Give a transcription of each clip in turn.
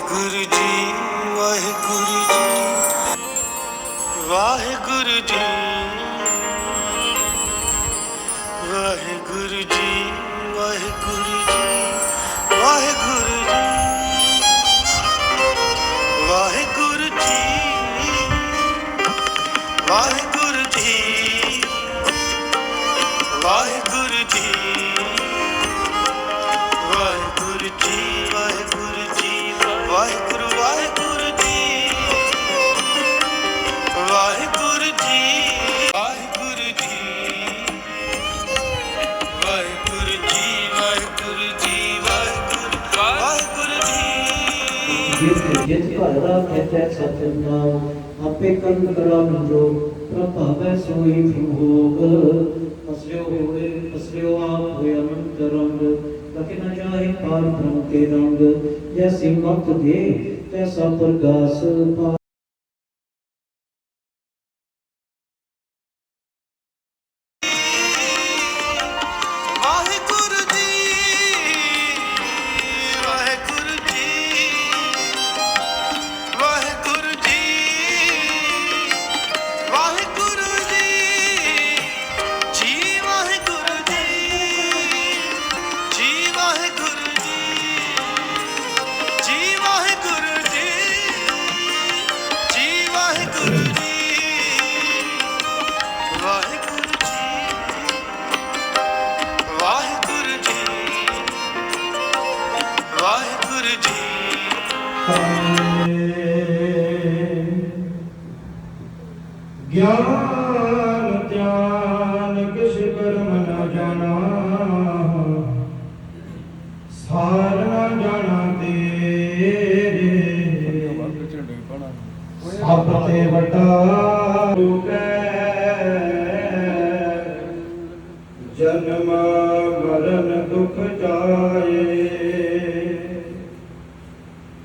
वाहेगुरु जी वाहेगुरु जी वाहेगुरु जी वाहेगुरु जी वाहेगुरु जी वाहेगुरु जी वाहेगुरु जी वाहेगुरु जी वाहेगुरु जी वाहेगुरु जी वाहेगुरु जी वाहेगुरु वाहेगुरु जी वाहेगुरु जी वाहेगुरु जी वाहेगुरु जी वाहेगुरु जी वाहेगुरु वाहेगुरु जी जित घर राखै सतनाम आपे कंद करम जो प्रभावै सोई भोग फसलियो आप हुए अनंत रंग लखे न जाए पार ब्रह्म के रंग जैसी मत दे तैसा प्रकाश पा वाहेगुरु जी वाहेगुरु जी वाहेगुरु जी वाहेगुरु जी जी वाहेगुरु जी जी वाहेगुरु जी जी वाहेगुरु जी जी वाहेगुरु जी वाहेगुरु जी वाहेगुरु जी वाहेगुरु जी ज्ञान ध्यान किस कर्म न जाना सार न जाना तेरे सब ते बटा जन्म मरण दुख जाए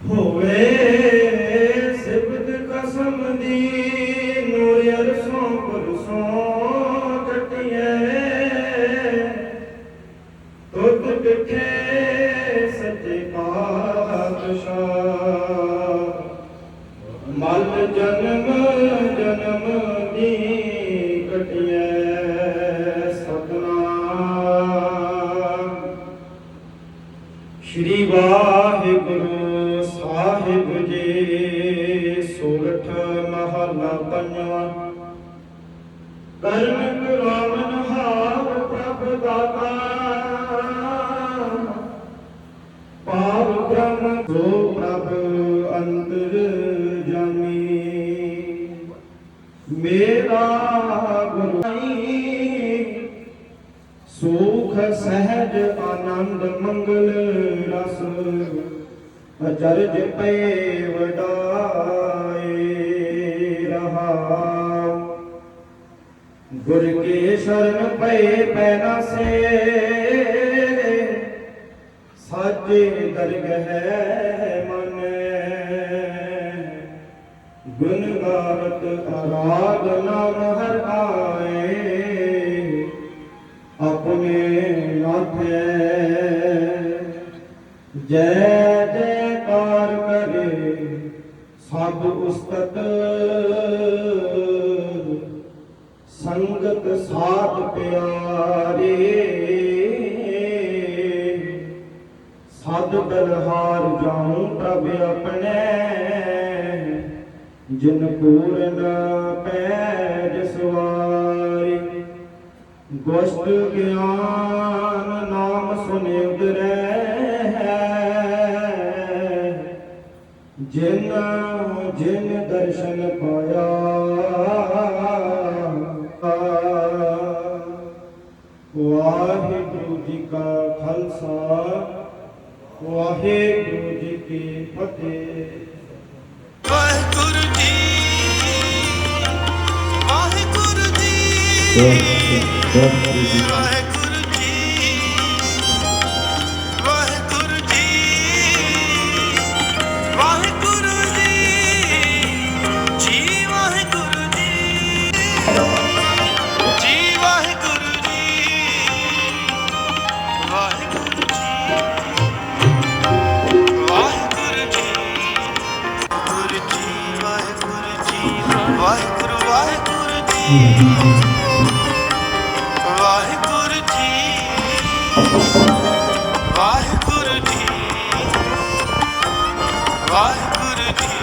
होवे सिबत कसम दी नूर अरसों पुरसों कटिए तुद पिठे सच्चे पातशाह मल जन्म जन्म दी कटिए सतनाम श्री वाहिगुरु साहिब जी सोरठ महला पंजवा करन कुरान हार प्रभ दाता पाव ब्रह्म सो प्रभ अंतर जामी मेरा गुरु सुख सहज आनंद मंगल रस अचरज पे वडाए रहा गुर के शरण पे पैना से साजे दरगह मन गुण गावत आराध नाम हर आए अपने नाथे जय जयकार करे सब उस्तत संगत साथ प्यारे सद बलहार जाऊं प्रभ अपने जिन पूर्ण पैज सवारी गोष्ठ ज्ञान नाम सुने उदरै जिन जिन दर्शन पाया वाहिगुरु जी का खालसा वाहिगुरु जी की फतेह वाहेगुरु जी वाहेगुरु जी वाहेगुरु जी वाहेगुरु जी वाहेगुरु जी जी वाहेगुरु जी जी वाहेगुरु जी वाहेगुरु जी वाहेगुरु जी ਵਾਹਿਗੁਰੂ ਜੀ ਵਾਹਿਗੁਰੂ ਜੀ ਵਾਹਿਗੁਰੂ ਜੀ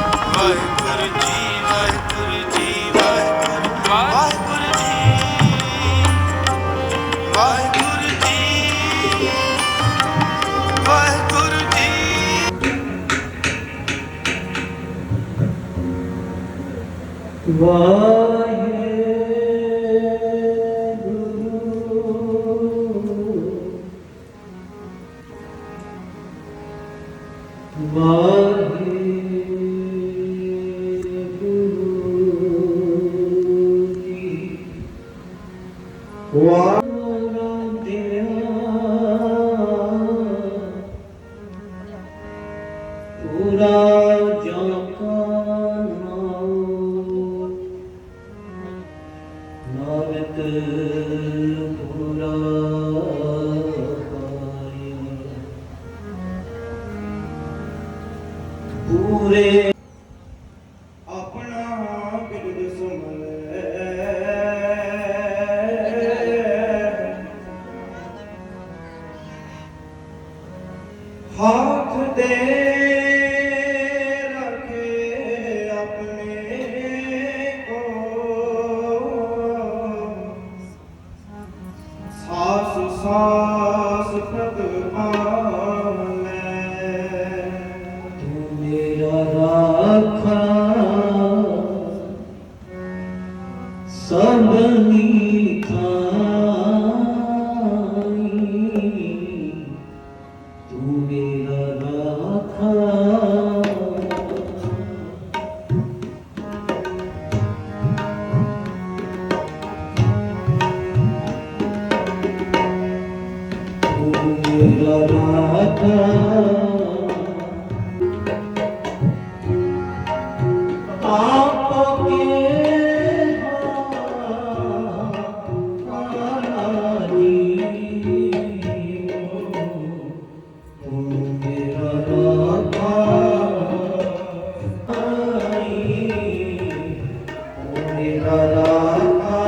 ਵਾਹਿਗੁਰੂ ਜੀ ਵਾਹਿਗੁਰੂ ਜੀ ਵਾਹਿਗੁਰੂ ਜੀ ਵਾਹਿਗੁਰੂ ਜੀ ਵਾਹਿਗੁਰੂ ਜੀ ਪੂਰਾ ਜਾਕਾ ਨਾਨਕ ਪੂਰਾ ਪਾਇਆ ਪੂਰੇ ਆਪਣਾ ਬਿਰਦ ਸੁਮਲੇ ਹਾਥ ਦੇ ਰੱਖੇ ਆਪਣੇ ਕੋ ਸਾਸ ਸਾਸ ਪ੍ਰਤ ਪਾਵਲੇ ਤੂੰ ਮੇਰਾ ਰਾਖਾ ਸਭਨੀ ਥਾਈ ਤੂੰ ਮੇਰਾ ਰਾਖਾ ਤੂੰ ਮੇਰਾ ਰਾਖਾ ਆਪਕੇ ਹਾਨੀ ਤੂੰ ਮੇਰਾ ਰਾਖਾ ਤੂੰ ਮੇਰਾ ਰਾਖਾ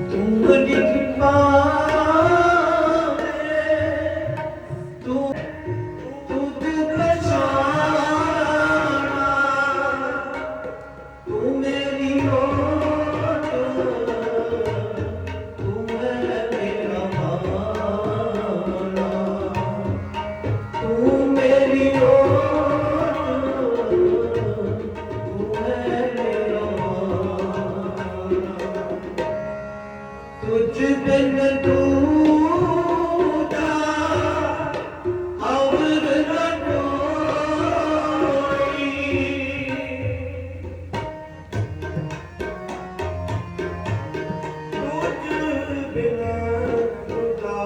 ਤੂੰ ਜਿਤ ਪਾਵੇ ਤੂੰ ਤੁਧ ਪਛਾਣਾ ਤੂੰ ਮੇਰੀ ਓਟ ਤੂੰ ਹੈ ਮੇਰਾ ਮਾਨਾ ਤੂੰ ਮੇਰੀ ਓਟ ਤੂੰ ਹੈ ਮੇਰਾ ਮਾਨਾ तुझ बिन दूजा और न कोई तुझ बिना खुदा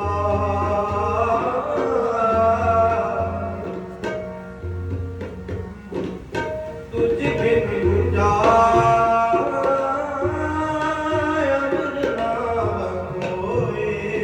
तुझ बिन खुदा अमर ना कोई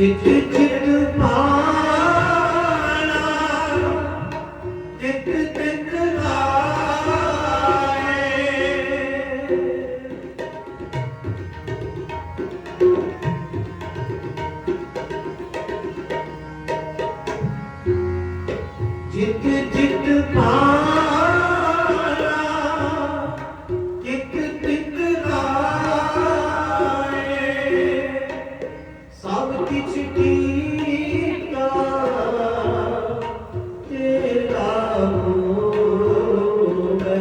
चित चित पाना चित चित लाए चित चित पाना चित चित लाए सब किछ कीता तेरा होवे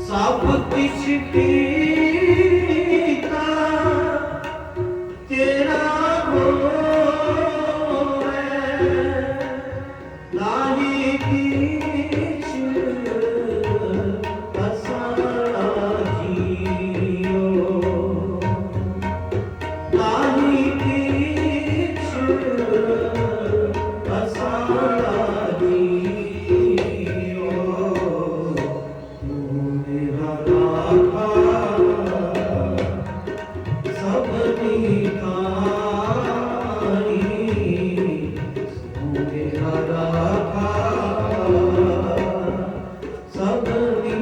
सब किछ कीता तेरा होवे नाहि किछ असारा जियो नाहि किछ असारा जियो तू मेरा राखा सब निधाई तू मेरा राखा सब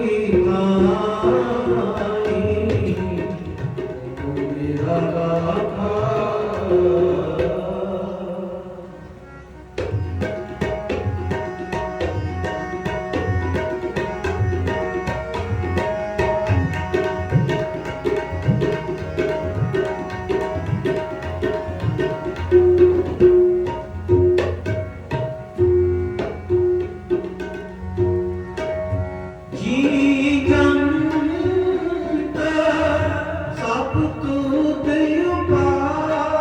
निधाई तू मेरा राखा जी जंत सब तूत उपाए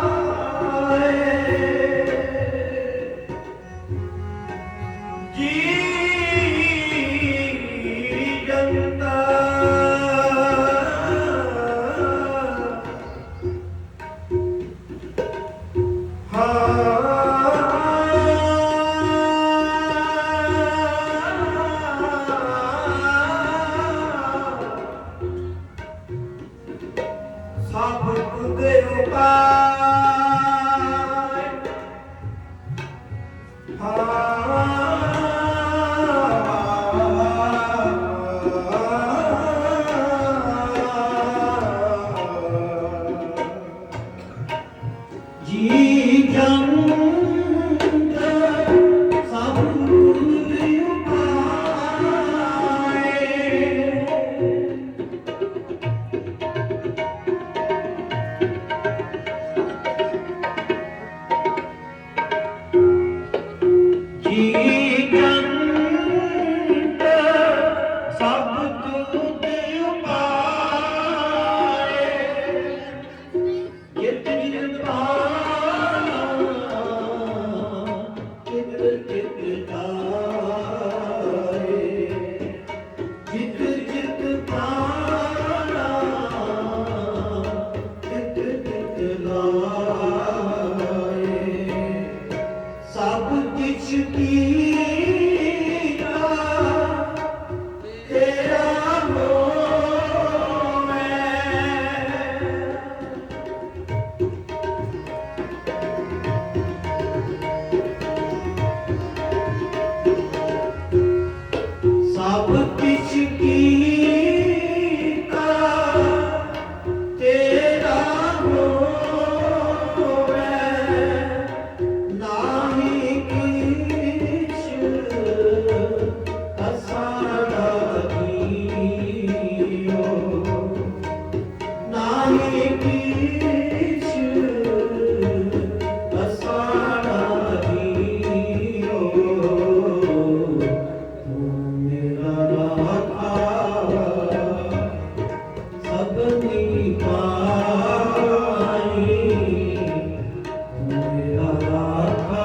जी जंत सब तुद उपाय जी जंत सब तुद उपाय जी जंत सब तुद उपाय चित चित पाना चित चित लाए चित चित पाना चित चित लाए सब किछ कीता तेरा होवे सब किछ कीता तेरा होवे नाहि किछ असारा जियो नाहि किछ असारा जियो तू मेरा राखा सब निभाई तू मेरा राखा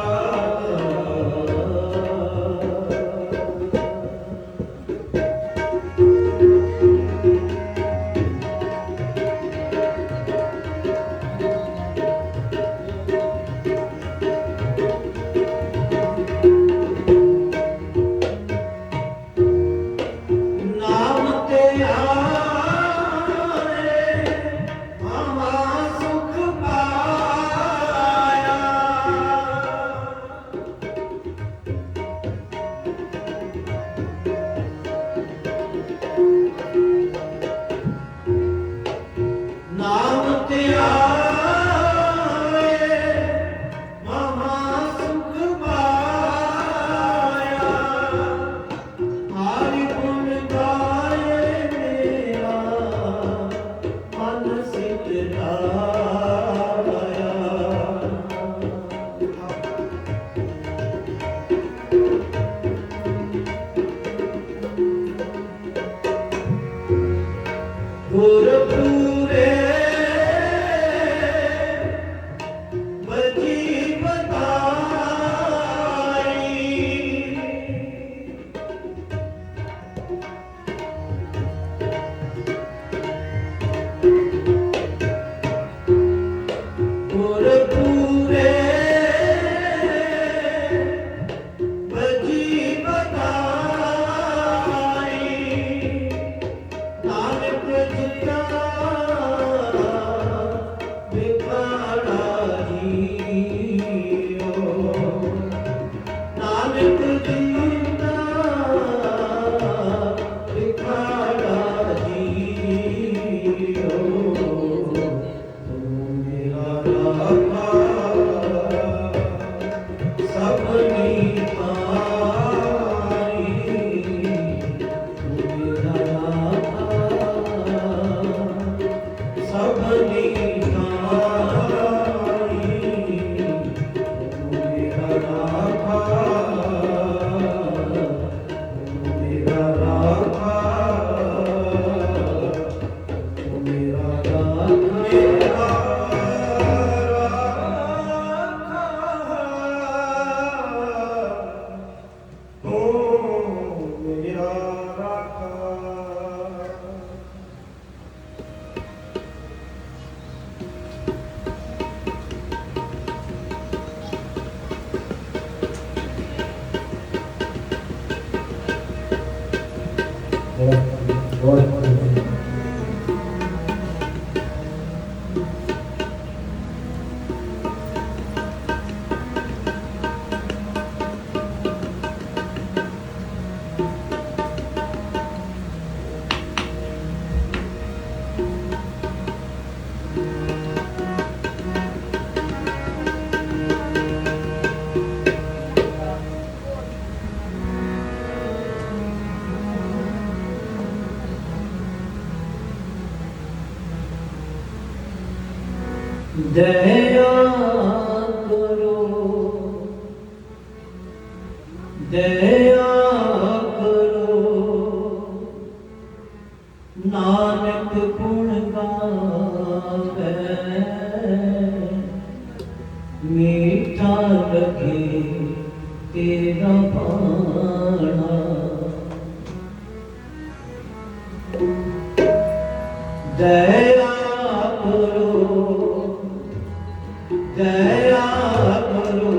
गुरपुरे बजी बताई गुरपुरे बजी बताई नानक जिया बिखाड़ा जियो नानक जिया बिखाड़ा जियो तू मेरा राधा सबनी पाई तू मेरा राधा सबनी पाई तू मेरा राधा तू मेरा राधा तू मेरा राधा दया करो दया करो नानक गुण गावे मीठा लगे तेरा पाना दया करो दया करो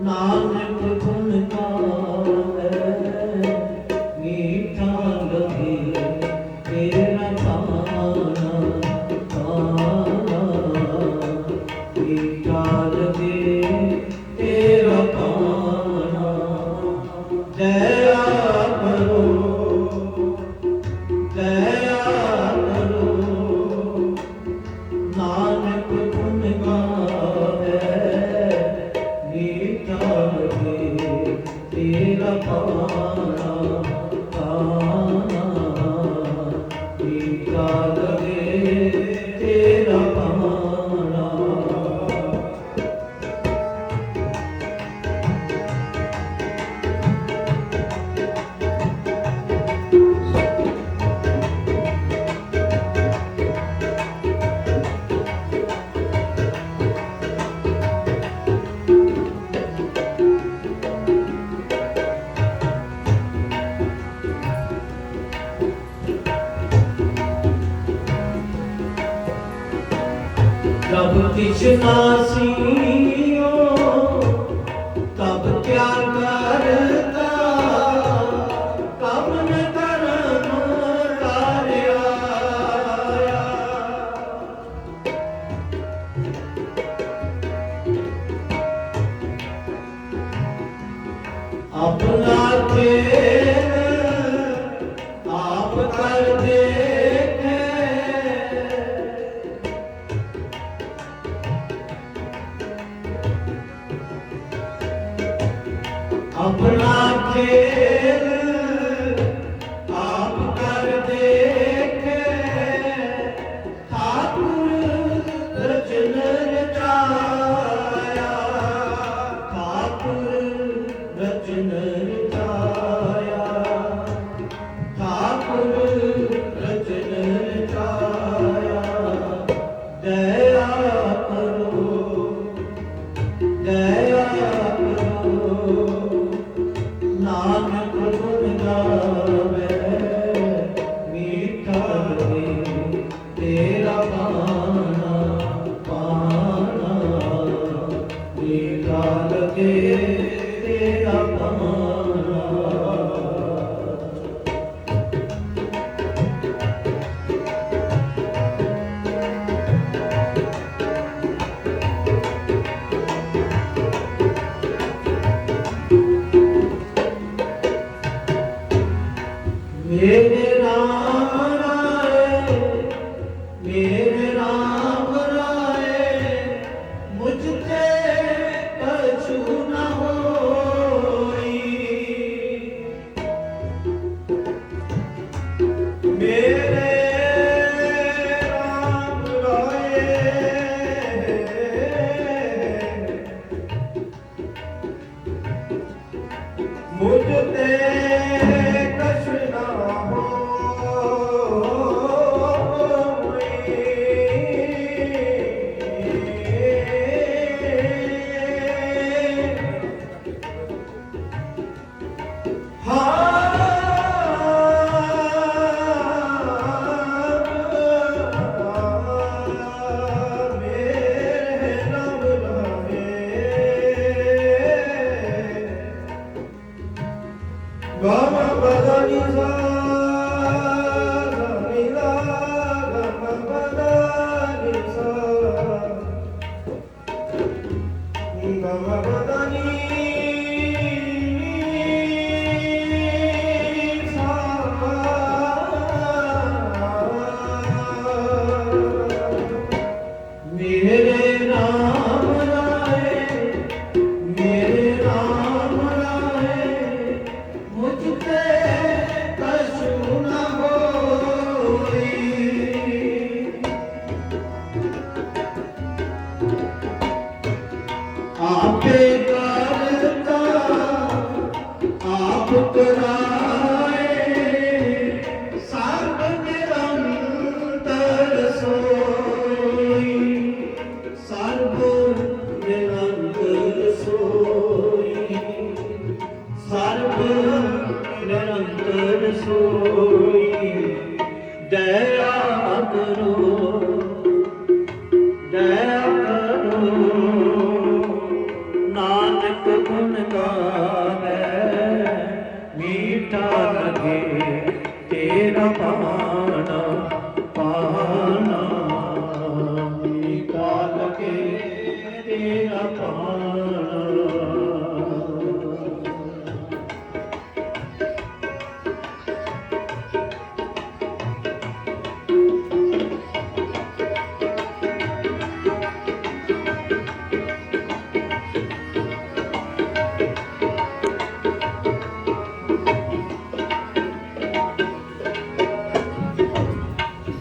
नानक गुण गावे मीठा लगे तेरा पाना पाना मीठा लगे तेरा पाना दया करो दया करो नानक गुण गावे मीठा लगे तेरा पाना पाना मीठा लगे तेरा पाना तब तिचनासियो तब क्या करता कब न कर्म कार्या अपना खेल आप कर देखे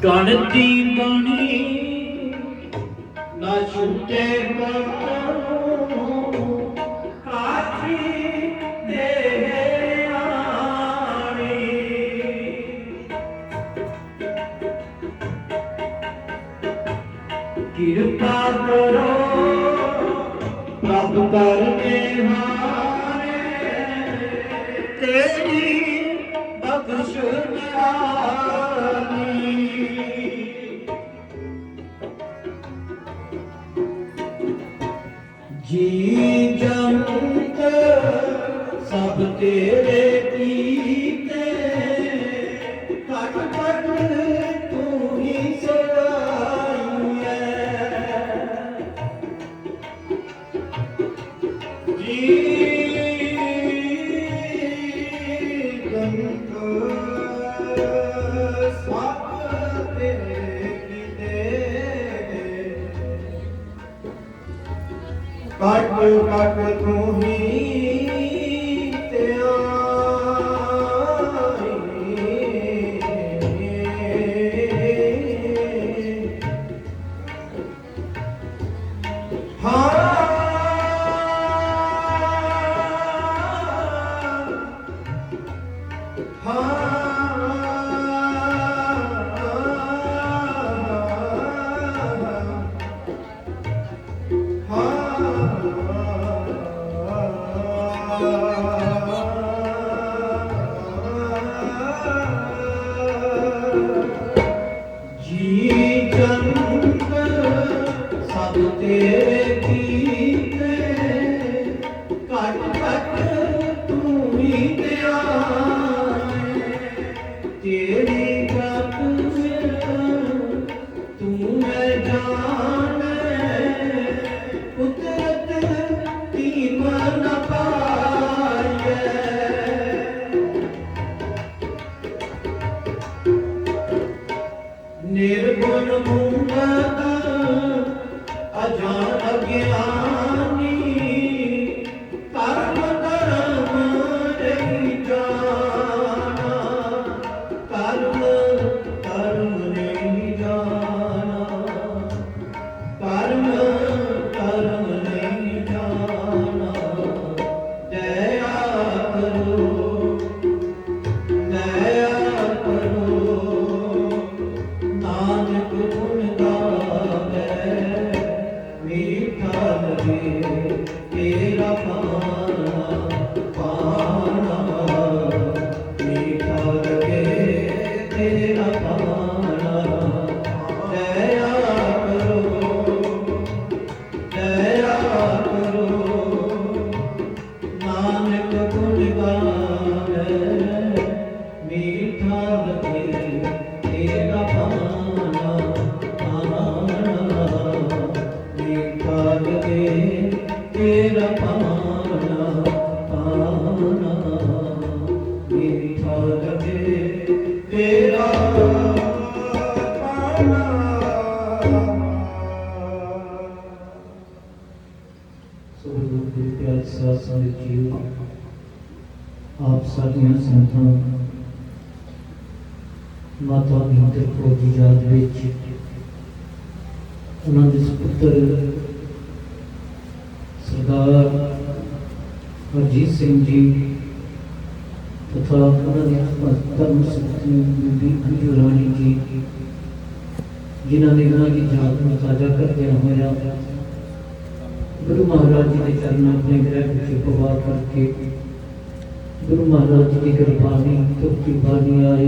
तन दी बाणी ना छूटे काठी दे आणी कृपा करो प्रभु करने हारे तेरी बख्श जी जंत सब तेरे कीते कट कट तू ही सराई है जी जंत सब तेरे कीते कट कट तू ही ते निर्गुण मुंगत अजान अज्ञानी कर्म कर्म नहीं जाना कर्म कर्म नहीं जाना कर्म कर्म नहीं जाना दया करो दया करो नानक गुण गावे मीठा लगे तेरा पाना पाना मीठा लगे तेरा पाना दया करो नानक गुण गावे मीठा लगे तेरा पाना मीठा लगे तेरा पाना मीठा लगे तेरा पाना। प्यार साथ जीव आप सारियां संतां माता नींਦਰ कौर ਦੀ ਯਾਦ ਵਿੱਚ ਉਹਨਾਂ ਦੇ ਸੁਪੁੱਤਰ ਸਰਦਾਰ ਹਰਜੀਤ ਸਿੰਘ ਜੀ तथा ਉਹਨਾਂ ਦੀ ਧਰਮ ਸੁਪੁੱਤਰੀ ਬੀਬੀ ਅੰਜੂ ਰਾਣੀ ਜੀ ਜਿਨ੍ਹਾਂ ਨੇ ਉਹਨਾਂ ਦੀ ਯਾਦ ਨੂੰ ਤਾਜ਼ਾ ਕਰਦਿਆਂ ਹੋਇਆ गुरु महाराज जी के चरण अपने ग्रह ਵਿੱਚ ਪਵਾ ਕਰਕੇ गुरु महाराज जी की कृपानी तुर्की बानी आए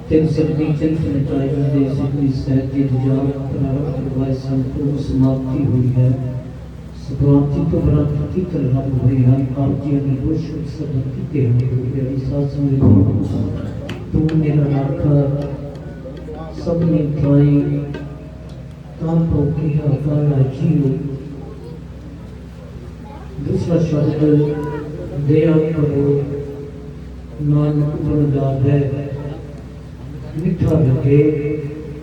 ਤਿੰਨ ਸਦੀ ਚਿੰਤ ਨਚਾਈ ਦੇ ਸਿੱਧੀ ਸਹਿਜ ਦੀ ਦੁਜਾਰ ਪ੍ਰਾਰੰਭ ਕਰਵਾਏ ਸੰਪੂਰਨ ਸਮਾਪਤੀ हुई है सुभांति तो प्राप्त की तरह हुए हम आप जी ने बुश सब की हुए साथ में तुम मेरा राखा सबने खाई काम को किया काला जीव दूसरा शब्द दया करो नानक गुणगा है मिठा लगे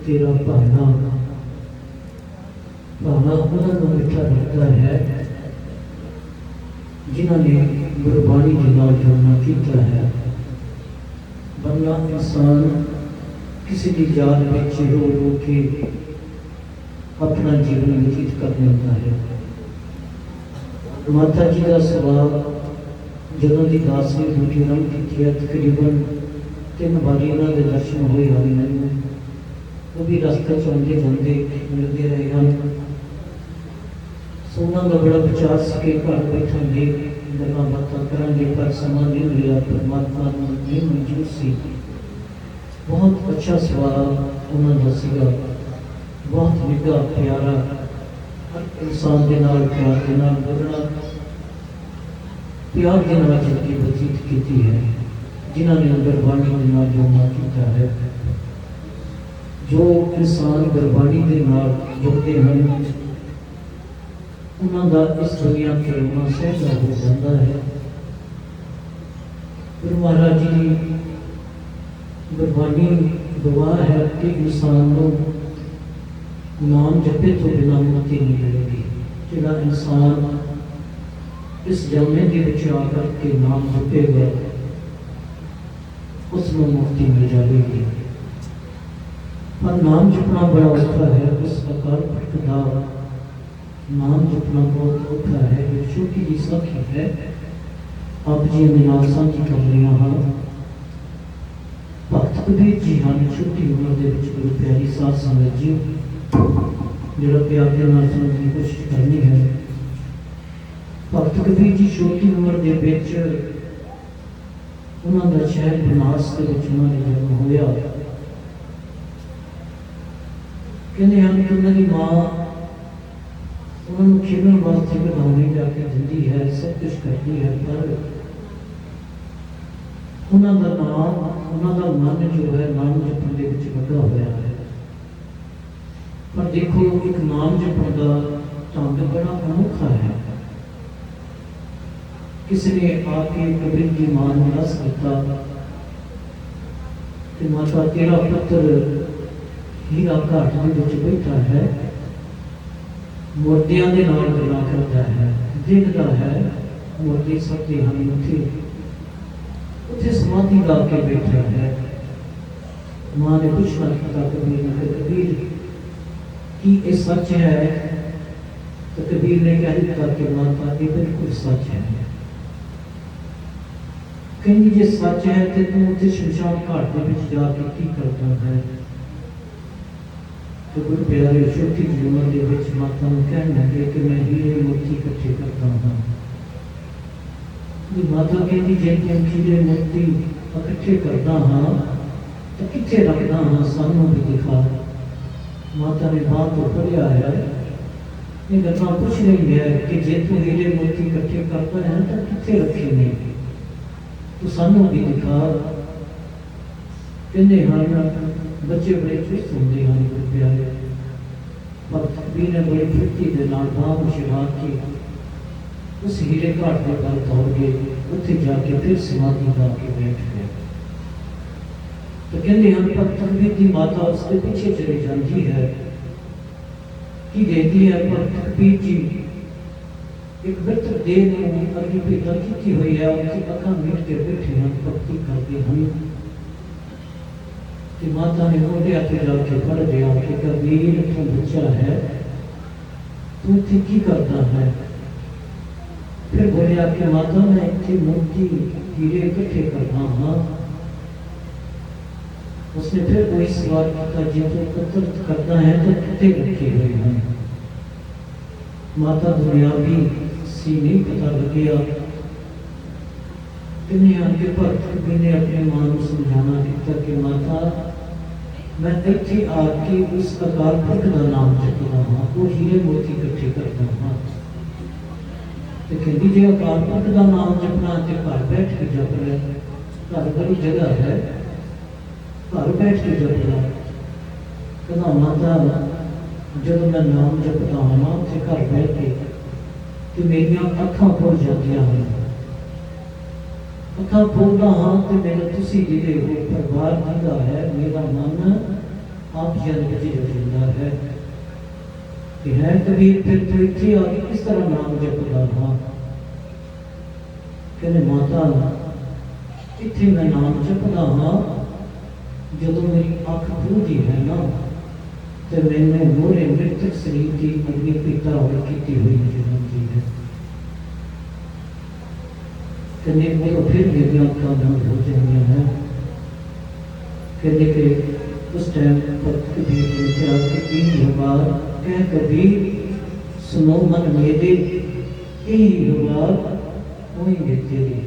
तेरा भाना भाना उन्होंने मिठा लगता है जिन्होंने गुरबाणी के नाल जुड़ना किया है वरना इंसान किसी की याद में रो रो के अपना जीवन व्यतीत करने होता है। माता जी का सुभाव जदों की दास ने ड्यूटी आरंभ की है, तकरीबन 3 बारी उन्होंने दर्शन हुए हैं। वो भी रास्ते चलते जाते मिलते रहे हैं। सोना का बड़ा विचार से के घर बैठे गल्लां बातां करांगे, पर समा नहीं मिला। परमात्मा ने मंजूर सी। बहुत अच्छा सुभाव उन्होंने सीगा, बहुत निघा प्यारा, हर इंसान के नाल प्यार के नाल बोलना, प्यार के नाल जिंदगी बतीत की है। जिन्होंने गुरबाणी के नाल जोड़ना किया है, जो इंसान गुरबाणी के नाल जुड़ते हैं उन्होंने इस दुनिया के रोना सहजा हो जाता है। गुरु महाराज जी गुरबाणी गवाह है कि इंसान को नाम जपे तो बिना मुक्ति नहीं मिलेगी। जिहड़ा इंसान इस जन्मे के विच आकर के नाम जपेगा उसमें मुक्ति मिल जाएगी। पर नाम जपना बड़ा औखा है। उस अकाल पुरख का नाम जपना बहुत औखा है। जो छोटी जी साखी है आप जी ने नाल साझी कर लिया हाँ। भगत कबीर जी हाँ छोटी उम्र के गुरु प्यारी साध संगत जी जो प्यार के नाल सुनने की कोशिश करनी है। भगत कबीर जी छोटी उम्र के उन्होंने शहर बनारस के उन्होंने जन्म होया। कहते हैं कि उन्होंने माँ उन्होंने खेलने वास्ते घड़ाने जाके दिंदी है, सब कुछ करती है, पर उन्होंने नाम उन्होंने मन जो है नाम जपन के लगा हुआ है। पर देखो एक नाम जपन का ढंग बड़ा अनोखा है। किसी ने आके कबीर की मां को दस दिता कि माता तेरा पुत्र हीरा घाट के बैठा है, मुर्दियां के नाल गल्लां करता है, देखता है मुर्दे सबके हम उत्थे समाधि ला के बैठा है। मां ने पूछना किया कबीर ने, कबीर की ये सच है? तो कबीर ने कह दिया कि माता ये बिल्कुल सच है। कहीं जे सच है तो तू उत्थे शमशान घाट के विच जाके की करता है? तो गुरु प्यारे छोटी जी उम्र के विच माता नूं कहण लगे कि मैं हीरे मोती इकट्ठे करता हाँ। माता कहती जे मैं हीरे मोती इकट्ठे करता हाँ तो कित्थे रखदा हाँ, सानू भी दिखा। माता ने बात तो पढ़िया है, ये गल्लां पूछ रही है कि जे तू हीरे मोती इकट्ठे करता है तो कित्थे रखे ने, तो सानू भी दिखा। कहते हैं बच्चे बड़े चुस्त होंगे हैं गुरु प्यारे। भगत कबीर ने बड़ी फुर्ती के नाल बांह छिड़ा के उस हीरे घाट के पास दौड़ गए, उत्थे जाके फिर समाधि ला के बैठ गए। तो कहते हैं भगत कबीर की माता उसके पीछे चली जाती है कि देखती है भगत कबीर जी एक मित्र देह ने अग्नि भेटा की हुई है, उनकी अखा मीट के बैठे हैं, भक्ति करते हैं। कि माता ने मोटे हाथ जाके पढ़ दिया कि कबीर तू बच्चा है, तू इतने की करता है? फिर बोलिया कि माता मैं इतनी मोती हीरे इकट्ठे करता हाँ। उसने फिर कोई सवाल किया, जो तू एकत्रित करता है तो कितने रखे हुए हैं? माता दुनियावी सी नहीं पता लगे किन्हें आगे भगत कबीर ने अपनी मां को समझाना किया कि माता मैं इत्थे आके उस अकाल पुरख का नाम जपदा हाँ, वो हीरे मोती इकट्ठे करता हाँ। तो कहती जे अकाल पुरख का नाम जपना तो घर बैठ के जप रहे, घर बड़ी जगह है, घर बैठ के जप रहा। कहना माता जब मैं नाम जपदा हाँ तो घर बैठ के तो मेरिया अखा खुल जादियां हैं, अखा खोलदा हाँ तो मेरा तुसी जिहड़े हो परिवार जिहदा है, मेरा मन आप जन विच जुड़दा है कि है कबीर फिर तो इत्थे आके किस तरह नाम जपदा हाँ। कहने माता इत्थे मैं नाम जपदा हाँ, ਜਦੋਂ ਮੇਰੀ ਅੱਖ ਖੁੱਲਦੀ ਹੈ ਨਾ ਤੇ ਮੈਨੂੰ ਮੋਰੇ ਮ੍ਰਿਤਕ ਸਰੀਰ ਦੀ ਅਗਨੀ ਪੀਤਾ ਹੋਈ ਕੀਤੀ ਹੋਈ ਨਜ਼ਰ ਆਉਂਦੀ ਹੈ। ਕਹਿੰਦੇ ਉਹ ਫਿਰ ਮੇਰੀਆਂ ਅੱਖਾਂ ਬੰਦ ਹੋ ਜਾਂਦੀਆਂ हैं। कहने के उस टाइम पर कबीर ने कहा कि यही बात कह कबीर सुनो मन मेरे, यही बात होंगे तेरे।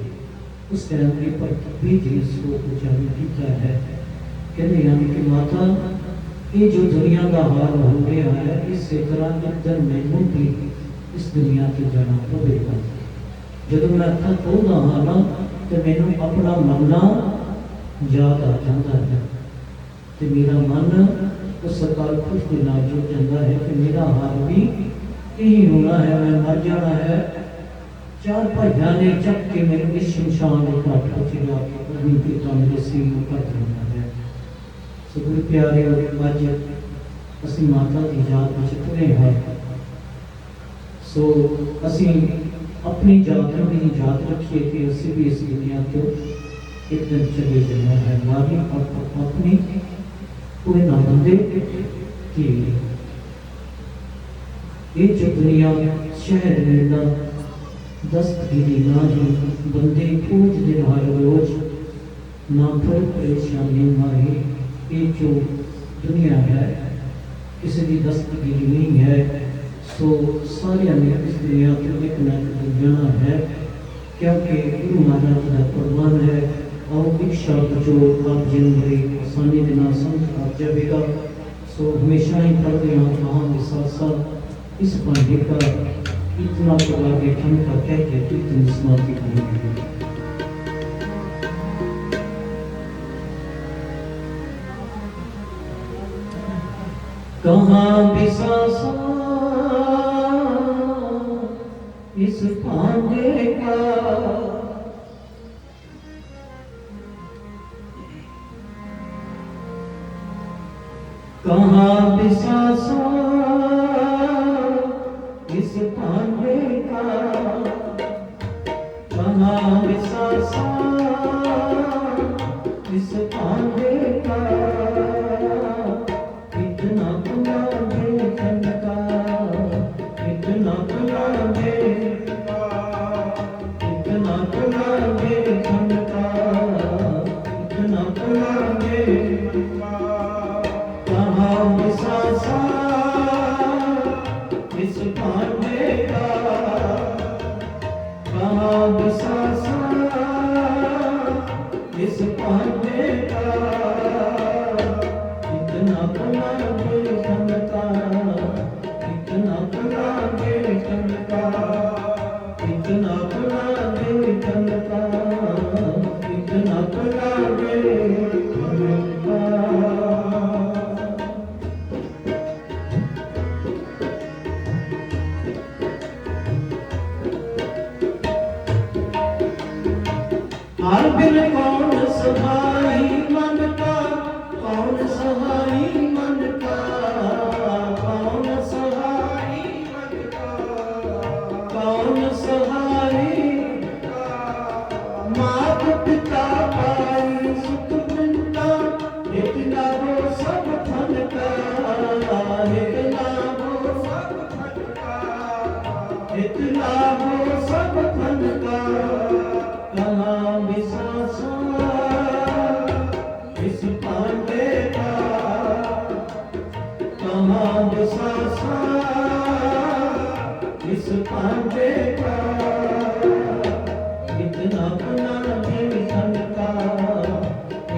उस टाइम के पर कबीर जी इसको उच्चारण किया है। कहते यानी कि माता ये जो दुनिया का हाल हो गया है इस तरह एक दिन मैनू भी इस दुनिया से जाना पवेगा। जब मैं अखा खोलदा हाँ ना तो मैनू अपना मरना याद आ जाता है तो मेरा मन उस अकाल पुरख के नाल जुड़ जाता है कि मेरा हाल भी यही होना है, मैं मर जाना है। चार भाइयों ने चक के मेरे इस शमशान के घाट पर चिरा के अपनी पिता मेरे सिर में कर देना है। सो गुरु प्यारे अज असी माता की याद में तुरे हैं। सो असी अपनी जात भी याद रखिए कि असी भी इस दुनिया को एक दिन चले जाना है। नारी अपनी कोई ना बंदे की ये जो दुनिया शहर मेरा दस्तगिरी ना ही बंदे खोज दिन हर रोज ना फिर परेशानी ना ही। ये जो दुनिया है किसी की दस्तगिरी नहीं है। सो सारे ने इस दुनिया को एक ना जाना है क्योंकि गुरु महाराज का फरमान है और एक शब्द जो आप जिंदगी आसानी के नाम समझ आ जाएगा। सो हमेशा ही पढ़ते हैं कहाँ के साथ साथ इस पांडे का इतना प्रकार के ठंड का कह के इतनी समाप्ति करेंगे। कहाँ बिसासा इस पांडे का कहाँ बिसासा इस पांडे का, कहाँ बिसासा इस पांडे का। इतना बुला दे ठंडका, इतना बुला दे, इतना बुला दे ठंडका, इतना बुला दे। कहाँ बिसासा इस पांडे का, कहाँ बिसासा इस पांडे का। इतना बुला दे ठंडका, इतना बुला दे ठंडका, इतना बुला दे ठंडका, इतना बुला दे ठंडका। हर बिन कौन सहाई मन का, कौन सहाई मन का, कौन सहाई मन का, कौन सहाई मात पिता भाई सुख बिंदा इतना वो सब फल का, इतना वो सब फल का, इतना वो सब फल का। कहाँ बिसासा इस पांडे का, कहाँ बिसासा इस पांडे का। इतना बुला दे ठंडका,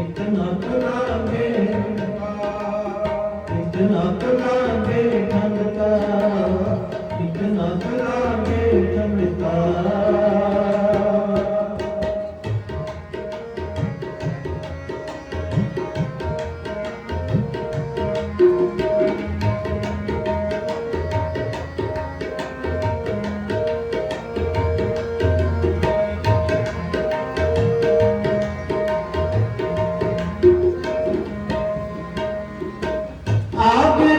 इतना बुला दे, इतना बुला दे ठंडका, इतना बुला दे ठंडका। आगे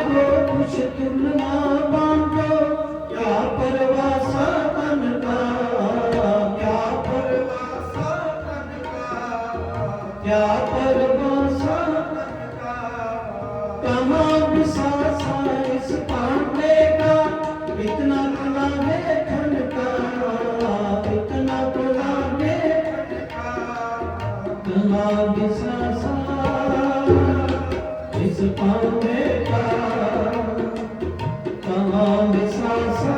विसासा इस पांडे का, इतना भला देखन का, इतना भला देखन का। कहाँ विसासा इस पांडे का, कहाँ विसासा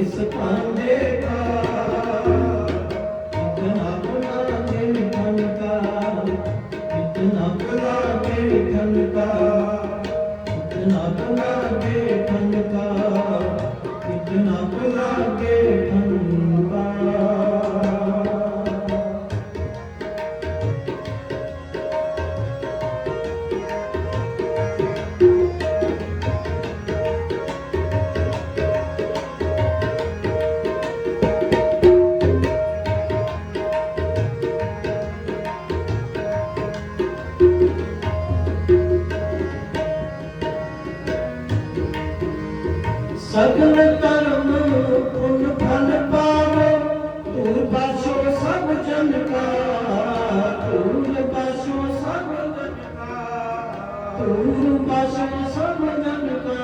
इस पांडे का। इतना भला देखन का, इतना भला देखन का, इतना भला देखन का, इतना भला देखन का। सगल कर्म पुण्य फल पावो, तूर बसो सब जन का, तूर बसो सब जन का, तूर बसो सब जन का।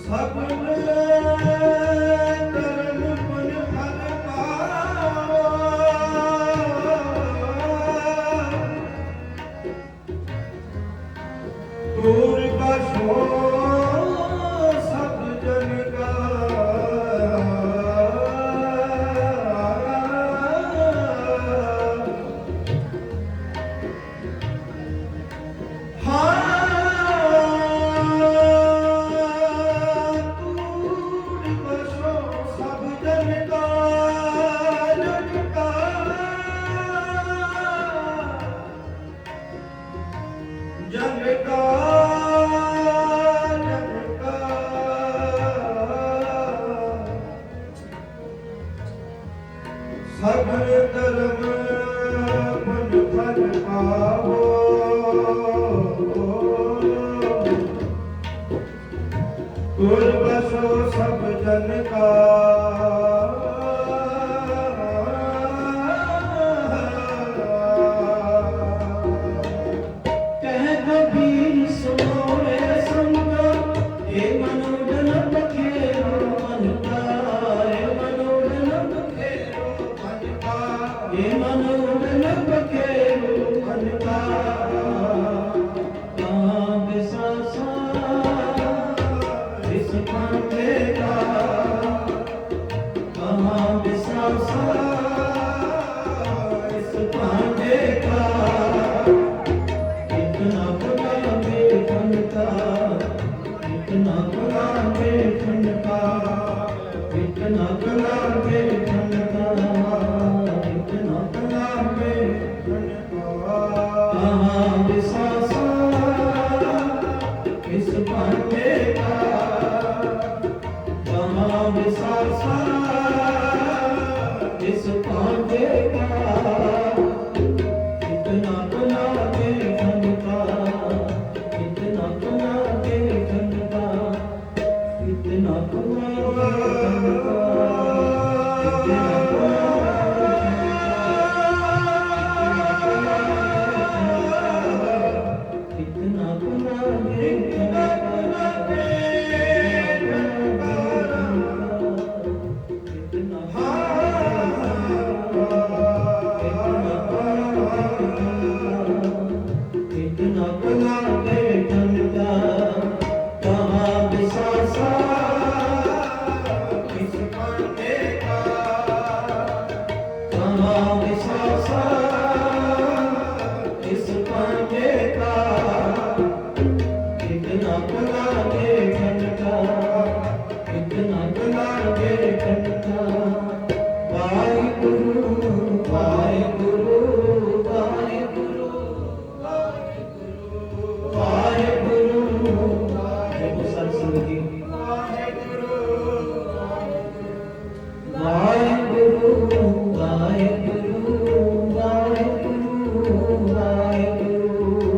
सगल कर्म पुण्य फल पावो, तूर बसो सब जन का। तूर बसो सब जन का, जन का। जन का, जन का। सगल कर्म पुण्य फल पावो, तूर बसो सब जन का। कह कबीर सुनो रे संगो, हे मनोजन बखेरो मन का, हे मनोजन बखेरो मन का, हे मनोजन बखेरो मन का। कहाँ विसासा इस पांडे का, कहाँ विसासा इस पांडे का। इतना भला देखन का, इतना भला देखन का, इतना भला देखन का, इतना भला देखन का। कहाँ विसासा इस पांडे का, कहाँ विसासा इस पांडे का। इतना भला देखन का, इतना भला देखन का, इतना भला देखन का, इतना भला इतना भला देखन का, इतना इतना भला देखन का। कहाँ विसासा इस पांडे का, कहाँ विसासा इस पांडे का। इतना भला देखन का, इतना भला देखन का। वाहिगुरु वाहिगुरु वाहिगुरु वाहिगुरु वाहिगुरु सरस्वती वाहिगुरु वाहिगुरु वाहिगुरु वाहिगुरु वाहिगुरु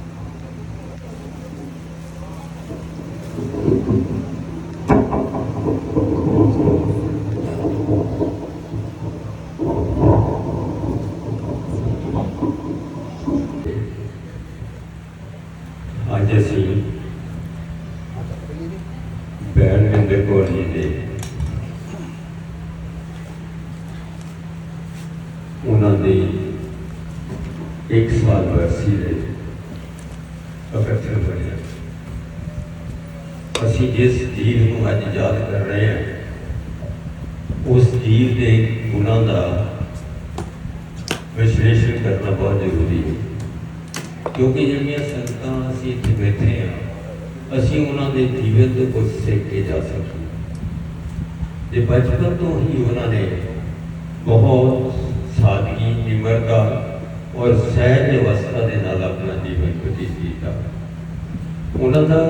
ਅੱਜ ਅਸੀਂ ਬੈਰਮਿੰਦਰ ਕੌਰ ਜੀ ਦੇ ਉਹਨਾਂ ਦੀ 1 ਸਾਲ ਵਰਸੀ ਦੇ ਇਕੱਠੇ ਹੋਏ ਹਾਂ। ਅਸੀਂ ਜਿਸ ਜੀਵ ਨੂੰ ਅੱਜ ਯਾਦ ਕਰ ਰਹੇ ਹਾਂ ਉਸ ਜੀਵ ਦੇ ਗੁਣਾਂ ਦਾ ਵਿਸ਼ਲੇਸ਼ਣ ਕਰਨਾ ਬਹੁਤ ਜ਼ਰੂਰੀ ਹੈ, ਕਿਉਂਕਿ ਜਿਹੜੀਆਂ ਸੰਗਤਾਂ ਅਸੀਂ ਇੱਥੇ ਬੈਠੇ ਹਾਂ ਅਸੀਂ ਉਹਨਾਂ ਦੇ ਜੀਵਨ ਤੋਂ ਕੁਝ ਸਿੱਖ ਕੇ ਜਾ ਸਕੀਏ। ਜੇ ਬਚਪਨ ਤੋਂ ਹੀ ਉਹਨਾਂ ਨੇ ਬਹੁਤ ਸਾਦਗੀ, ਨਿਮਰਤਾ ਔਰ ਸਹਿਜ ਅਵਸਥਾ ਦੇ ਨਾਲ ਆਪਣਾ ਜੀਵਨ ਬਤੀਤ ਕੀਤਾ। ਉਹਨਾਂ ਦਾ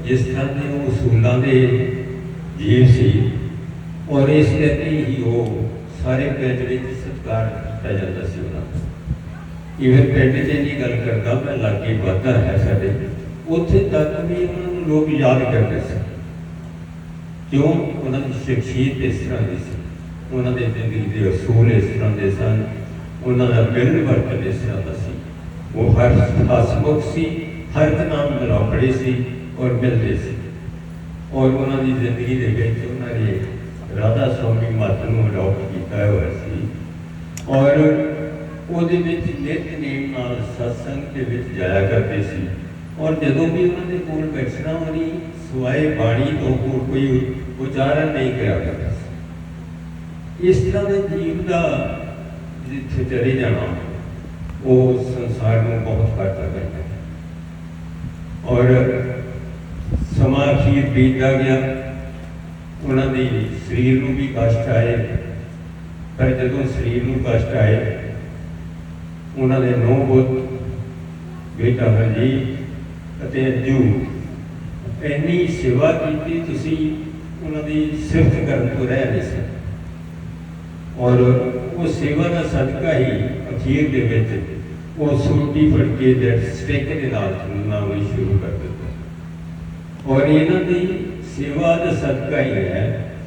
ਜਿਸ ਤਰ੍ਹਾਂ ਦੇ ਉਹ ਉਸੂਲਾਂ ਦੇ ਜੀਵ ਸੀ ਔਰ ਇਸ ਕਰਕੇ ਹੀ ਉਹ ਸਾਰੇ ਪਿੰਡ ਵਿੱਚ ਸਤਿਕਾਰ ਕੀਤਾ ਜਾਂਦਾ ਸੀ ਉਹਨਾਂ ਦਾ। ਇਵਨ ਪਿੰਡ 'ਚ ਇੰਨੀ ਗੱਲ ਕਰਦਾ ਮੈਂ ਲਾਗੇ ਵਾਧਾ ਹੈ ਸਾਡੇ, ਉੱਥੇ ਤੱਕ ਵੀ ਉਹਨਾਂ ਨੂੰ ਲੋਕ ਯਾਦ ਕਰਦੇ ਸੀ। ਕਿਉਂ? ਉਹਨਾਂ ਦੀ ਸ਼ਖਸੀਅਤ ਇਸ ਤਰ੍ਹਾਂ ਦੀ ਸੀ, ਉਹਨਾਂ ਦੇ ਜ਼ਿੰਦਗੀ ਦੇ ਅਸੂਲ ਇਸ ਤਰ੍ਹਾਂ ਦੇ ਸਨ, ਉਹਨਾਂ ਦਾ ਮਿਲਣ ਵਰਤਨ ਇਸ ਤਰ੍ਹਾਂ ਦਾ ਸੀ। ਉਹ ਹਰ ਹਸਮੁਖ ਸੀ, ਹਰ ਇੱਕ ਨਾਲ ਮਿਲਾਪੜੇ ਸੀ ਔਰ ਮਿਲਦੇ ਸੀ। ਔਰ ਉਹਨਾਂ ਦੀ ਜ਼ਿੰਦਗੀ ਦੇ ਵਿੱਚ ਉਹਨਾਂ ਨੇ ਰਾਧਾ ਸਵਾਮੀ ਮੱਤ ਨੂੰ ਅਡਾਪਟ ਕੀਤਾ ਹੋਇਆ ਸੀ ਔਰ ਉਹਦੇ ਵਿੱਚ ਨਿਤਨੇਮ ਨਾਲ ਸਤਸੰਗ ਦੇ ਵਿੱਚ ਜਾਇਆ ਕਰਦੇ ਸੀ। ਔਰ ਜਦੋਂ ਵੀ ਉਹਨਾਂ ਦੇ ਕੋਲ ਬੈਠਣਾ ਉਹਨੀ ਸਿਵਾਏ ਬਾਣੀ ਤੋਂ ਹੋਰ ਕੋਈ ਉਚਾਰਨ ਨਹੀਂ ਕਰਿਆ ਕਰਦਾ ਸੀ। ਇਸ ਤਰ੍ਹਾਂ ਦੇ ਜੀਵ ਦਾ ਜਿੱਥੇ ਚਲੇ ਜਾਣਾ ਉਹ ਸੰਸਾਰ ਨੂੰ ਬਹੁਤ ਘੱਟ ਲੱਗਦਾ ਔਰ ਸਮਾਂ ਅਖੀਰ ਬੀਤਦਾ ਗਿਆ। ਉਹਨਾਂ ਦੀ ਸਰੀਰ ਨੂੰ ਵੀ ਕਸ਼ਟ ਆਏ, ਪਰ ਜਦੋਂ ਸਰੀਰ ਨੂੰ ਕਸ਼ਟ ਆਏ ਉਹਨਾਂ ਦੇ 9 ਪੁੱਤ ਬੇਟਾ ਹਰਜੀਤ ਅਤੇ ਅੰਜੂ ਇੰਨੀ ਸੇਵਾ ਕੀਤੀ, ਤੁਸੀਂ ਉਹਨਾਂ ਦੀ ਸਿਫਤ ਕਰਨ ਤੋਂ ਰਹਿ ਨਹੀਂ ਸਕਦੇ। ਔਰ ਉਹ ਸੇਵਾ ਦਾ ਸਦਕਾ ਹੀ ਅਖੀਰ ਦੇ ਵਿੱਚ ਉਹ ਸੂਟੀ ਫੜ ਕੇ ਸਟਿਕ ਦੇ ਨਾਲ ਚੱਲਣਾ ਵੀ ਸ਼ੁਰੂ ਕਰ ਦਿੱਤਾ। ਔਰ ਇਹਨਾਂ ਦੀ ਸੇਵਾ ਦਾ ਸਦਕਾ ਹੀ ਹੈ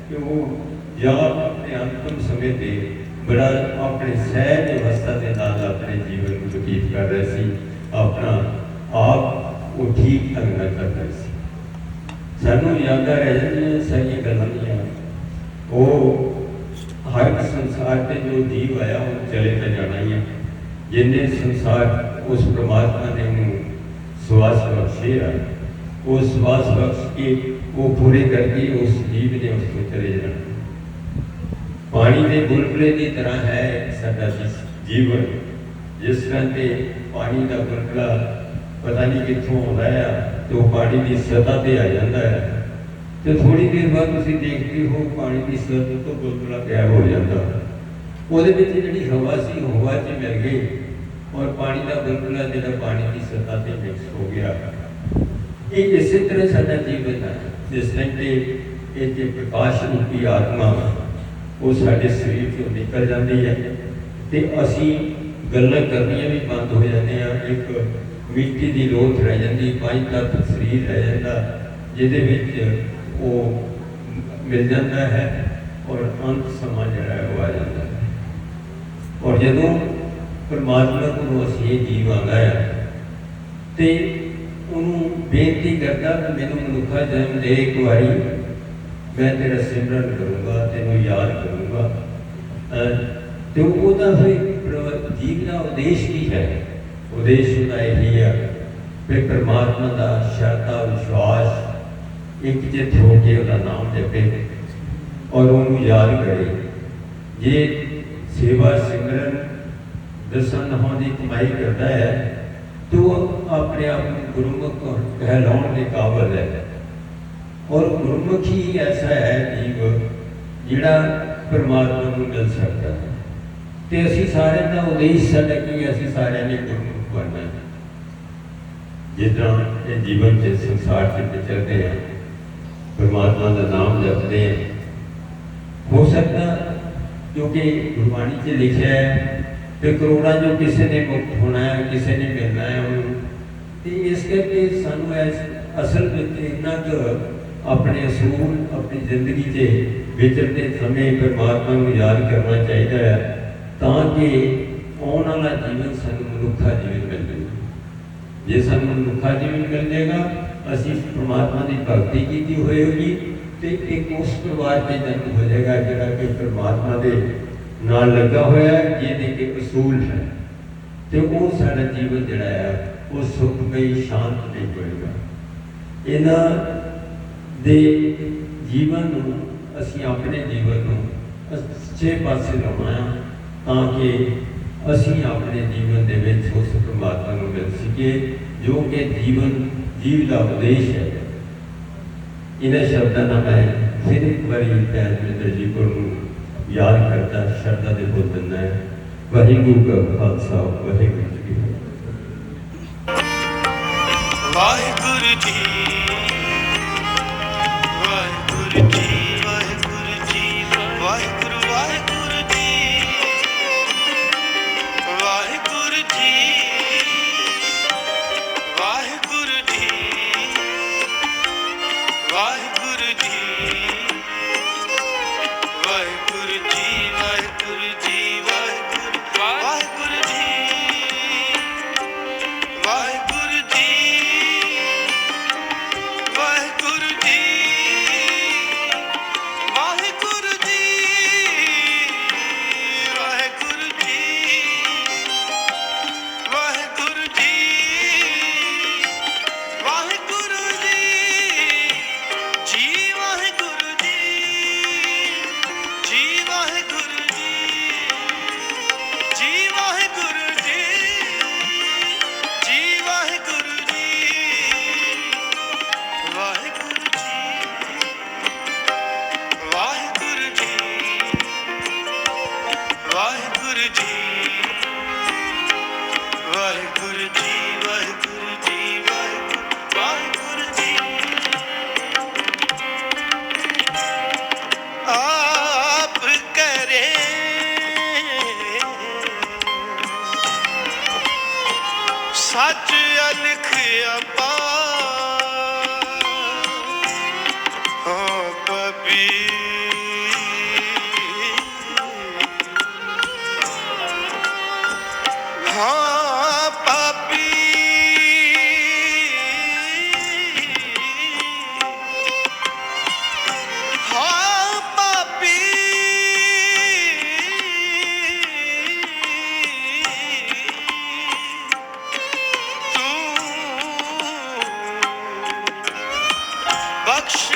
ਕਿ ਉਹ ਜਾਂ ਆਪਣੇ ਅੰਤਮ ਸਮੇਂ ਤੇ ਬੜਾ ਆਪਣੇ ਸਹਿਜ ਅਵਸਥਾ ਦੇ ਨਾਲ ਆਪਣੇ ਜੀਵਨ ਨੂੰ ਬਤੀਤ ਕਰ ਰਹੇ ਸੀ। ਆਪਣਾ ਆਪ ਉਹ ਠੀਕ ਢੰਗ ਨਾਲ ਕਰ ਰਹੇ ਸੀ। ਸਾਨੂੰ ਯਾਦਾਂ ਰਹਿ ਜਾਂਦੀਆਂ ਸਾਰੀਆਂ ਗੱਲਾਂ ਦੀਆਂ। ਉਹ ਹਰ ਇੱਕ ਸੰਸਾਰ ਤੇ ਜੋ ਜੀਵ ਆਇਆ ਉਹ ਚਲੇ ਤਾਂ ਜਾਣਾ ਹੀ ਹੈ। ਜਿੰਨੇ ਸੰਸਾਰ ਉਸ ਪ੍ਰਮਾਤਮਾ ਨੇ ਉਹਨੂੰ ਸਵਾਸ ਬਖਸ਼ਿਆ, ਉਹ ਸਵਾਸ ਬਖਸ਼ ਕੇ ਉਹ ਪੂਰੇ ਕਰਕੇ ਉਸ ਜੀਵ ਨੇ ਉਸ ਤੋਂ ਚਲੇ ਜਾਣਾ। ਪਾਣੀ ਦੇ ਬੁਲਬੁਲੇ ਦੀ ਤਰ੍ਹਾਂ ਹੈ ਸਾਡਾ ਜੀਵਨ। ਜਿਸ ਤਰ੍ਹਾਂ ਤੇ ਪਾਣੀ ਦਾ ਬੁਲਬੁਲਾ ਪਤਾ ਨਹੀਂ ਕਿੱਥੋਂ ਆਉਂਦਾ ਹੈ ਤੇ ਉਹ ਪਾਣੀ ਦੀ ਸਤ੍ਹਾ ਤੇ ਆ ਜਾਂਦਾ ਹੈ ਤੇ ਥੋੜੀ ਦੇਰ ਬਾਅਦ ਤੁਸੀਂ ਦੇਖਦੇ ਹੋ ਪਾਣੀ ਦੀ ਸਤ੍ਹਾ ਤੋਂ ਬੁਲਬੁਲਾ ਗਾਇਬ ਹੋ ਜਾਂਦਾ। ਉਹਦੇ ਵਿੱਚ ਜਿਹੜੀ ਹਵਾ ਸੀ ਹਵਾ 'ਚ ਮਿਲ ਗਈ ਔਰ ਪਾਣੀ ਦਾ ਬੁਲਬੁਲਾ ਜਿਹੜਾ ਪਾਣੀ ਦੀ ਸਤ੍ਹਾ ਤੇ ਮਿਕਸ ਹੋ ਗਿਆ। ਇਹ ਇਸੇ ਤਰ੍ਹਾਂ ਸਾਡਾ ਜੀਵਨ ਹੈ। ਜਿਸ ਤਰ੍ਹਾਂ ਤੇ ਇਹ ਜੇ ਪ੍ਰਕਾਸ਼ ਰੂਪੀ ਆਤਮਾ ਉਹ ਸਾਡੇ ਸਰੀਰ ਤੋਂ ਨਿਕਲ ਜਾਂਦੀ ਹੈ ਤੇ ਅਸੀਂ ਗੱਲਾਂ ਕਰਨੀਆਂ ਵੀ ਬੰਦ ਹੋ ਜਾਂਦੇ ਹਾਂ। ਇੱਕ ਮਿੱਟੀ ਦੀ ਲੋਥ ਰਹਿ ਜਾਂਦੀ, 5 ਤੱਤ ਸਰੀਰ ਰਹਿ ਜਾਂਦਾ ਜਿਹਦੇ ਵਿੱਚ ਉਹ ਮਿਲ ਜਾਂਦਾ ਹੈ ਔਰ ਅੰਤ ਸਮਾਂ ਜਿਹੜਾ ਹੈ ਉਹ ਆ ਜਾਂਦਾ ਹੈ। ਔਰ ਜਦੋਂ ਪਰਮਾਤਮਾ ਨੂੰ ਅਸੀਂ ਇਹ ਜੀਵ ਆਉਂਦਾ ਹੈ ਤੇ ਉਹਨੂੰ ਬੇਨਤੀ ਕਰਦਾ ਕਿ ਮੈਨੂੰ ਮਨੁੱਖਾ ਜਨਮ ਦੇ ਇੱਕ ਵਾਰੀ, ਮੈਂ ਤੇਰਾ ਸਿਮਰਨ ਕਰੂੰਗਾ, ਤੈਨੂੰ ਯਾਦ ਕਰੂੰਗਾ। ਤੇ ਉਹਦਾ ਫਿਰ ਜੀਵ ਦਾ ਉਦੇਸ਼ ਕੀ ਹੈ? ਉਦੇਸ਼ ਉਹਦਾ ਇਹੀ ਹੈ ਕਿ ਪਰਮਾਤਮਾ ਦਾ ਸ਼ਰਧਾ ਵਿਸ਼ਵਾਸ ਇੱਕ ਚਿੱਤ ਹੋ ਕੇ ਉਹਦਾ ਨਾਮ ਜਪੇ ਔਰ ਉਹਨੂੰ ਯਾਦ ਕਰੇ। ਜੇ ਸੇਵਾ ਸਿਮਰਨ ਦਸਾਂ ਨਹਾਂ ਦੀ ਕਮਾਈ ਕਰਦਾ ਹੈ तो अपने आप में गुरुमुख कहलाने के काबिल है। और गुरुमुख ही ऐसा है जीव जिहड़ा परमात्मा को मिल सकता है। तो असी सारे का उद्देश्य साडा की, असी सारे ने गुरुमुख बनना है। जितना ये जीवन के संसार से विचरते हैं, परमात्मा का नाम जपते हैं, हो सकता क्योंकि गुरबाणी से लिखा है तो करोड़ा जो किसी ने मुक्त होना है, किसी ने मिलना है उन्होंने। तो इस करके सानू असल में इन्ना क ਆਪਣੇ ਅਸੂਲ ਆਪਣੀ ਜ਼ਿੰਦਗੀ 'ਚ ਵਿਚਰਦੇ ਸਮੇਂ ਪਰਮਾਤਮਾ ਨੂੰ ਯਾਦ ਕਰਨਾ ਚਾਹੀਦਾ ਹੈ, ਤਾਂ ਕਿ ਆਉਣ ਵਾਲਾ ਜੀਵਨ ਸਾਨੂੰ ਮਨੁੱਖਾ ਜੀਵਨ ਮਿਲ ਜਾਵੇ। ਜੇ ਸਾਨੂੰ ਮਨੁੱਖਾ ਜੀਵਨ ਮਿਲ ਜਾਏਗਾ, ਅਸੀਂ ਪਰਮਾਤਮਾ ਦੀ ਭਗਤੀ ਕੀਤੀ ਹੋਏਗੀ ਤੇ ਇੱਕ ਉਸ ਪਰਿਵਾਰ 'ਚ ਜਨਮ ਹੋ ਜਾਏਗਾ ਜਿਹੜਾ ਕਿ ਪਰਮਾਤਮਾ ਦੇ ਨਾਲ ਲੱਗਾ ਹੋਇਆ ਹੈ, ਜਿਹਦੇ ਕੇ ਅਸੂਲ ਹੈ, ਤੇ ਉਹ ਸਾਡਾ ਜੀਵਨ ਜਿਹੜਾ ਹੈ ਉਹ ਸੁਖਮਈ ਸ਼ਾਂਤਮਈ ਹੋਏਗਾ। ਇਹਨਾਂ ਦੇ ਜੀਵਨ ਨੂੰ ਅਸੀਂ ਆਪਣੇ ਜੀਵਨ ਨੂੰ ਸੱਚੇ ਪਾਸੇ ਲਾਉਣਾ, ਤਾਂ ਕਿ ਅਸੀਂ ਆਪਣੇ ਜੀਵਨ ਦੇ ਵਿੱਚ ਉਸ ਪਰਮਾਤਮਾ ਨੂੰ ਮਿਲ ਸਕੀਏ ਜੋ ਕਿ ਜੀਵ ਦਾ ਉਪਦੇਸ਼ ਹੈ। ਇਹਨਾਂ ਸ਼ਬਦਾਂ ਨਾਲ ਮੈਂ ਫਿਰ ਇੱਕ ਵਾਰੀ ਭੈਣ ਜੀ ਨੂੰ ਯਾਦ ਕਰਦਾ, ਸ਼ਰਧਾ ਦੇ ਬੋਲ ਦਿੰਦਾ ਹੈ। ਵਾਹਿਗੁਰੂ ਕਾ ਖਾਲਸਾ, ਵਾਹਿਗੁਰੂ ਜੀ ਕੀ ਫਤਿਹ। ਵਾਹਿਗੁਰੂ ਜੀ, ਵਾਹਿਗੁਰੂ ਜੀ, ਵਾਹਿਗੁਰੂ ਜੀ, ਵਾਹਿਗੁਰੂ ਵਾਹਿਗੁਰੂ ਜੀ, ਵਾਹਿਗੁਰੂ ਜੀ, ਵਾਹਿਗੁਰੂ ਜੀ, ਵਾਹਿਗੁਰੂ ਜੀ, ਵਾਹਿਗੁਰੂ ਜੀ, ਵਾਹਿਗੁਰੂ ਜੀ, ਵਾਹਿਗੁਰੂ ਵਾਹਿਗੁਰੂ ਜੀ, ਵਾਹਿਗੁਰੂ ਜੀ, ਵਾਹਿਗੁਰੂ ਜੀ, ਵਾਹਿਗੁਰੂ ਜੀ, ਵਾਹਿਗੁਰੂ ਜੀ, ਵਾਹਿਗੁਰੂ ਜੀ, ਵਾਹਿਗੁਰੂ ਜੀ, ਜੀ ਵਾਹਿਗੁਰੂ ਜੀ, ਜੀ ਵਾਹਿਗੁਰੂ ਜੀ, ਜੀ ਵਾਹਿਗੁਰੂ ਜੀ, ਜੀ ਵਾਹਿਗੁਰੂ ਜੀ, ਵਾਹਿਗੁਰੂ ਜੀ, ਵਾਹਿਗੁਰੂ ਜੀ, ਵਾਹਿਗੁਰੂ ਜੀ, ਵਾਹਿਗੁਰੂ ਜੀ, ਵਾਹਿਗੁਰੂ ਜੀ, ਵਾਹਿਗੁਰੂ ਜੀ, ਆਪ ਕਰੇ ਸੱਚ ਅਲਖ ਅਪਾਰ, ਹੋ ਪਬੀ ਹਾਂ ਪਾਪੀ, ਹਾਂ ਪਾਪੀ, ਤੂੰ ਬਖਸ਼